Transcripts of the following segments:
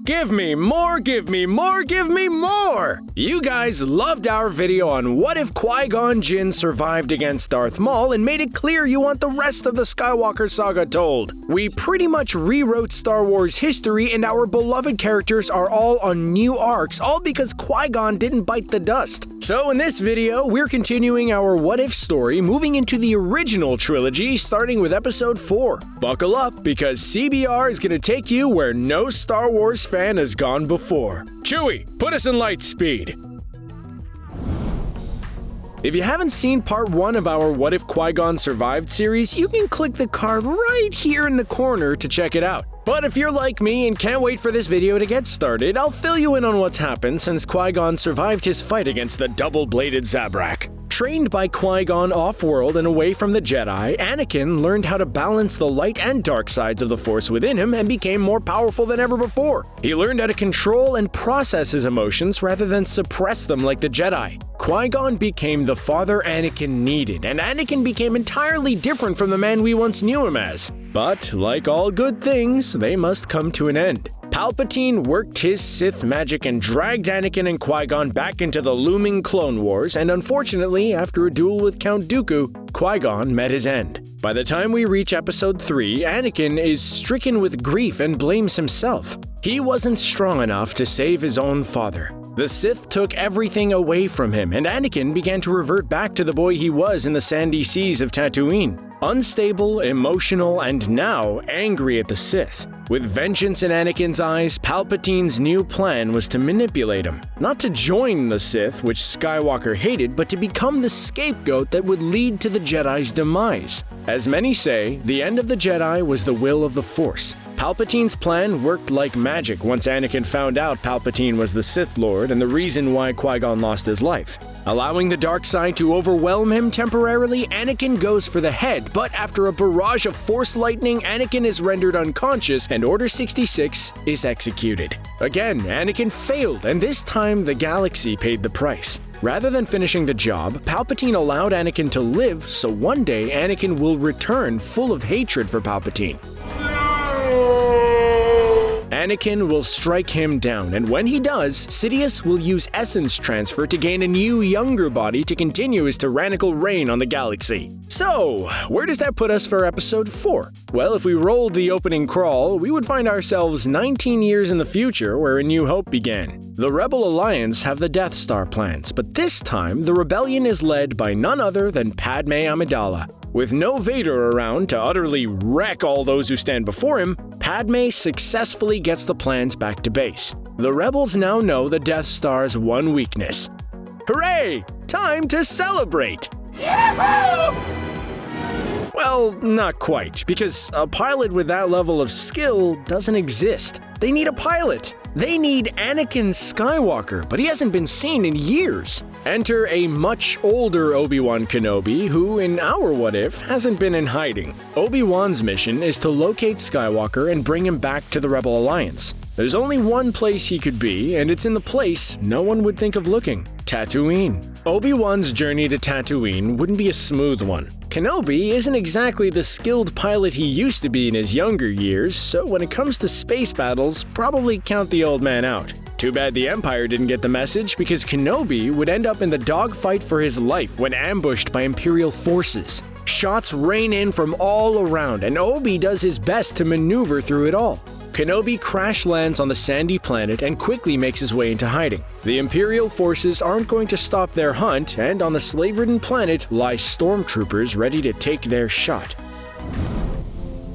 Give me more, give me more, give me more! You guys loved our video on what if Qui-Gon Jinn survived against Darth Maul and made it clear you want the rest of the Skywalker saga told. We pretty much rewrote Star Wars history and our beloved characters are all on new arcs, all because Qui-Gon didn't bite the dust. So in this video, we're continuing our what if story, moving into the original trilogy, starting with episode 4. Buckle up, because CBR is gonna take you where no Star Wars fan has gone before. Chewie, put us in light speed. If you haven't seen part 1 of our What If Qui-Gon Survived series, you can click the card right here in the corner to check it out. But if you're like me and can't wait for this video to get started, I'll fill you in on what's happened since Qui-Gon survived his fight against the double-bladed Zabrak. Trained by Qui-Gon off-world and away from the Jedi, Anakin learned how to balance the light and dark sides of the Force within him and became more powerful than ever before. He learned how to control and process his emotions rather than suppress them like the Jedi. Qui-Gon became the father Anakin needed, and Anakin became entirely different from the man we once knew him as. But, like all good things, they must come to an end. Palpatine worked his Sith magic and dragged Anakin and Qui-Gon back into the looming Clone Wars, and unfortunately, after a duel with Count Dooku, Qui-Gon met his end. By the time we reach episode 3, Anakin is stricken with grief and blames himself. He wasn't strong enough to save his own father. The Sith took everything away from him, and Anakin began to revert back to the boy he was in the sandy seas of Tatooine. Unstable, emotional, and now angry at the Sith. With vengeance in Anakin's eyes, Palpatine's new plan was to manipulate him. Not to join the Sith, which Skywalker hated, but to become the scapegoat that would lead to the Jedi's demise. As many say, the end of the Jedi was the will of the Force. Palpatine's plan worked like magic once Anakin found out Palpatine was the Sith Lord and the reason why Qui-Gon lost his life. Allowing the dark side to overwhelm him temporarily, Anakin goes for the head, but after a barrage of Force lightning, Anakin is rendered unconscious and Order 66 is executed. Again, Anakin failed, and this time the galaxy paid the price. Rather than finishing the job, Palpatine allowed Anakin to live, so one day Anakin will return full of hatred for Palpatine. Anakin will strike him down, and when he does, Sidious will use essence transfer to gain a new, younger body to continue his tyrannical reign on the galaxy. So, where does that put us for episode 4? Well, if we rolled the opening crawl, we would find ourselves 19 years in the future where A New Hope began. The Rebel Alliance have the Death Star plans, but this time, the rebellion is led by none other than Padme Amidala. With no Vader around to utterly wreck all those who stand before him, Padme successfully gets the plans back to base. The rebels now know the Death Star's one weakness. Hooray! Time to celebrate! Yahoo! Well, not quite, because a pilot with that level of skill doesn't exist. They need a pilot. They need Anakin Skywalker, but he hasn't been seen in years. Enter a much older Obi-Wan Kenobi who, in our What If, hasn't been in hiding. Obi-Wan's mission is to locate Skywalker and bring him back to the Rebel Alliance. There's only one place he could be, and it's in the place no one would think of looking: Tatooine. Obi-Wan's journey to Tatooine wouldn't be a smooth one. Kenobi isn't exactly the skilled pilot he used to be in his younger years, so when it comes to space battles, probably count the old man out. Too bad the Empire didn't get the message, because Kenobi would end up in the dogfight for his life when ambushed by Imperial forces. Shots rain in from all around, and Obi does his best to maneuver through it all. Kenobi crash lands on the sandy planet and quickly makes his way into hiding. The Imperial forces aren't going to stop their hunt, and on the slave-ridden planet lie stormtroopers ready to take their shot.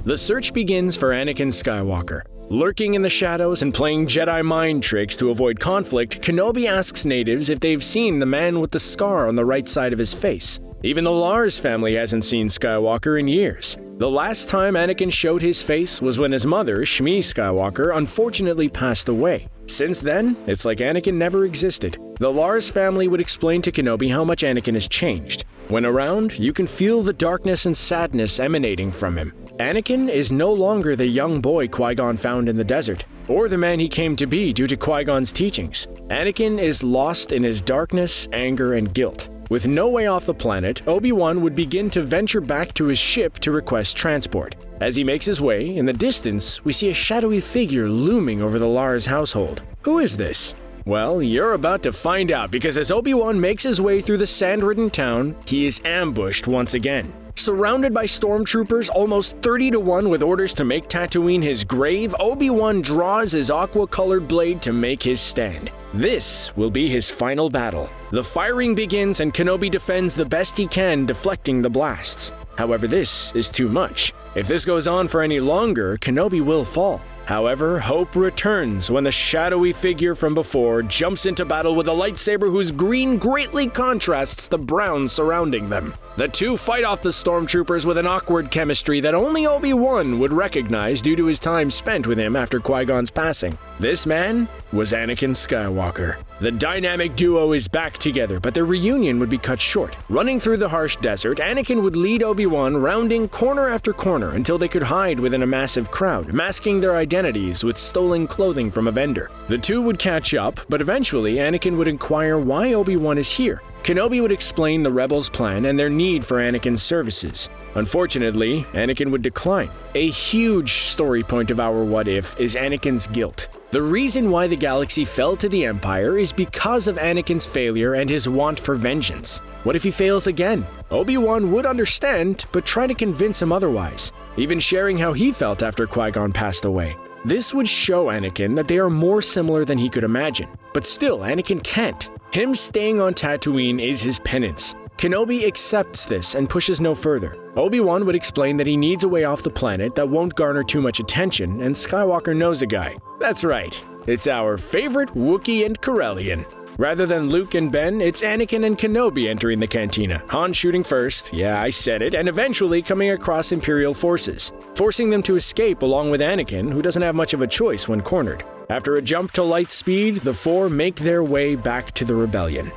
The search begins for Anakin Skywalker. Lurking in the shadows and playing Jedi mind tricks to avoid conflict, Kenobi asks natives if they've seen the man with the scar on the right side of his face. Even the Lars family hasn't seen Skywalker in years. The last time Anakin showed his face was when his mother, Shmi Skywalker, unfortunately passed away. Since then, it's like Anakin never existed. The Lars family would explain to Kenobi how much Anakin has changed. When around, you can feel the darkness and sadness emanating from him. Anakin is no longer the young boy Qui-Gon found in the desert, or the man he came to be due to Qui-Gon's teachings. Anakin is lost in his darkness, anger, and guilt. With no way off the planet, Obi-Wan would begin to venture back to his ship to request transport. As he makes his way, in the distance, we see a shadowy figure looming over the Lars household. Who is this? Well, you're about to find out, because as Obi-Wan makes his way through the sand-ridden town, he is ambushed once again. Surrounded by stormtroopers, almost 30-1 with orders to make Tatooine his grave, Obi-Wan draws his aqua-colored blade to make his stand. This will be his final battle. The firing begins and Kenobi defends the best he can, deflecting the blasts. However, this is too much. If this goes on for any longer, Kenobi will fall. However, hope returns when the shadowy figure from before jumps into battle with a lightsaber whose green greatly contrasts the brown surrounding them. The two fight off the stormtroopers with an awkward chemistry that only Obi-Wan would recognize due to his time spent with him after Qui-Gon's passing. This man was Anakin Skywalker. The dynamic duo is back together, but their reunion would be cut short. Running through the harsh desert, Anakin would lead Obi-Wan rounding corner after corner until they could hide within a massive crowd, masking their identities with stolen clothing from a vendor. The two would catch up, but eventually Anakin would inquire why Obi-Wan is here. Kenobi would explain the rebels' plan and their need for Anakin's services. Unfortunately, Anakin would decline. A huge story point of our What If is Anakin's guilt. The reason why the galaxy fell to the Empire is because of Anakin's failure and his want for vengeance. What if he fails again? Obi-Wan would understand, but try to convince him otherwise, even sharing how he felt after Qui-Gon passed away. This would show Anakin that they are more similar than he could imagine. But still, Anakin can't. Him staying on Tatooine is his penance. Kenobi accepts this and pushes no further. Obi-Wan would explain that he needs a way off the planet that won't garner too much attention, and Skywalker knows a guy. That's right, it's our favorite Wookiee and Corellian. Rather than Luke and Ben, it's Anakin and Kenobi entering the cantina, Han shooting first, yeah I said it, and eventually coming across Imperial forces, forcing them to escape along with Anakin, who doesn't have much of a choice when cornered. After a jump to light speed, the four make their way back to the rebellion.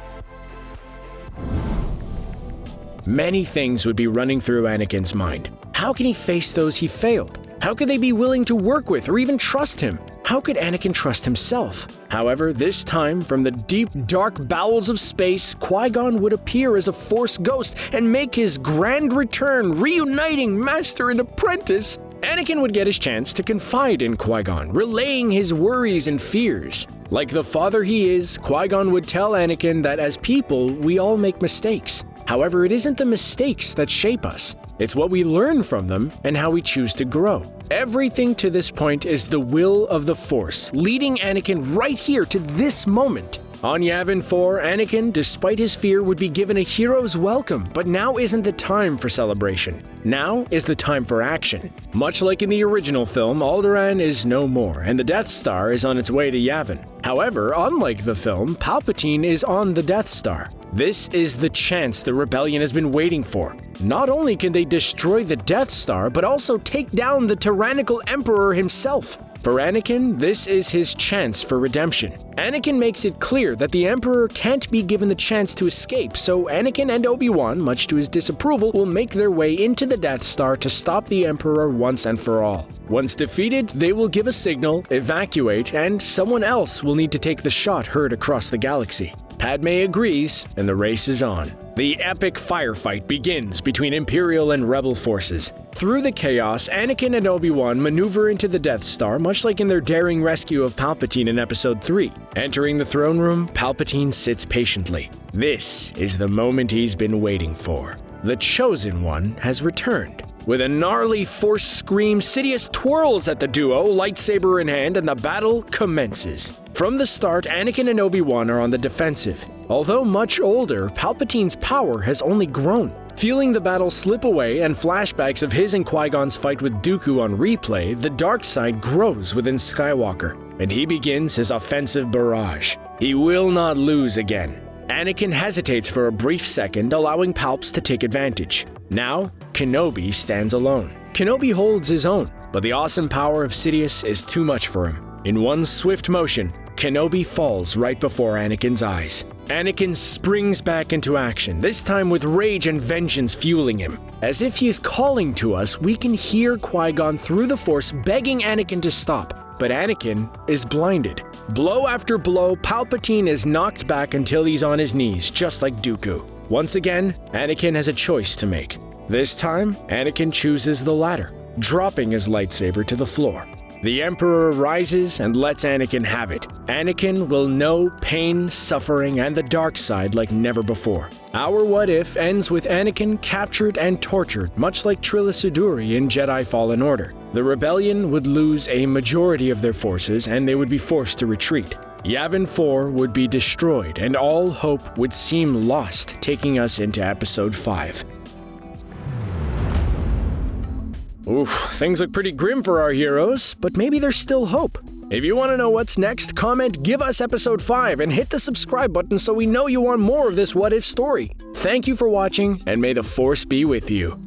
Many things would be running through Anakin's mind. How can he face those he failed? How could they be willing to work with or even trust him? How could Anakin trust himself? However, this time, from the deep, dark bowels of space, Qui-Gon would appear as a Force ghost and make his grand return, reuniting Master and Apprentice. Anakin would get his chance to confide in Qui-Gon, relaying his worries and fears. Like the father he is, Qui-Gon would tell Anakin that as people, we all make mistakes. However, it isn't the mistakes that shape us. It's what we learn from them and how we choose to grow. Everything to this point is the will of the Force, leading Anakin right here to this moment. On Yavin 4, Anakin, despite his fear, would be given a hero's welcome, but now isn't the time for celebration. Now is the time for action. Much like in the original film, Alderaan is no more, and the Death Star is on its way to Yavin. However, unlike the film, Palpatine is on the Death Star. This is the chance the rebellion has been waiting for. Not only can they destroy the Death Star, but also take down the tyrannical Emperor himself. For Anakin, this is his chance for redemption. Anakin makes it clear that the Emperor can't be given the chance to escape, so Anakin and Obi-Wan, much to his disapproval, will make their way into the Death Star to stop the Emperor once and for all. Once defeated, they will give a signal, evacuate, and someone else will need to take the shot heard across the galaxy. Padme agrees, and the race is on. The epic firefight begins between Imperial and Rebel forces. Through the chaos, Anakin and Obi-Wan maneuver into the Death Star, much like in their daring rescue of Palpatine in Episode 3. Entering the throne room, Palpatine sits patiently. This is the moment he's been waiting for. The Chosen One has returned. With a gnarly Force scream, Sidious twirls at the duo, lightsaber in hand, and the battle commences. From the start, Anakin and Obi-Wan are on the defensive. Although much older, Palpatine's power has only grown. Feeling the battle slip away and flashbacks of his and Qui-Gon's fight with Dooku on replay, the dark side grows within Skywalker, and he begins his offensive barrage. He will not lose again. Anakin hesitates for a brief second, allowing Palps to take advantage. Now, Kenobi stands alone. Kenobi holds his own, but the awesome power of Sidious is too much for him. In one swift motion, Kenobi falls right before Anakin's eyes. Anakin springs back into action, this time with rage and vengeance fueling him. As if he is calling to us, we can hear Qui-Gon through the Force begging Anakin to stop, but Anakin is blinded. Blow after blow, Palpatine is knocked back until he's on his knees, just like Dooku. Once again, Anakin has a choice to make. This time, Anakin chooses the latter, dropping his lightsaber to the floor. The Emperor rises and lets Anakin have it. Anakin will know pain, suffering, and the dark side like never before. Our What If ends with Anakin captured and tortured, much like Trilla Suduri in Jedi Fallen Order. The rebellion would lose a majority of their forces and they would be forced to retreat. Yavin 4 would be destroyed and all hope would seem lost, taking us into Episode 5. Oof, things look pretty grim for our heroes, but maybe there's still hope. If you want to know what's next, comment "Give us Episode 5" and hit the subscribe button so we know you want more of this What If story. Thank you for watching, and may the Force be with you.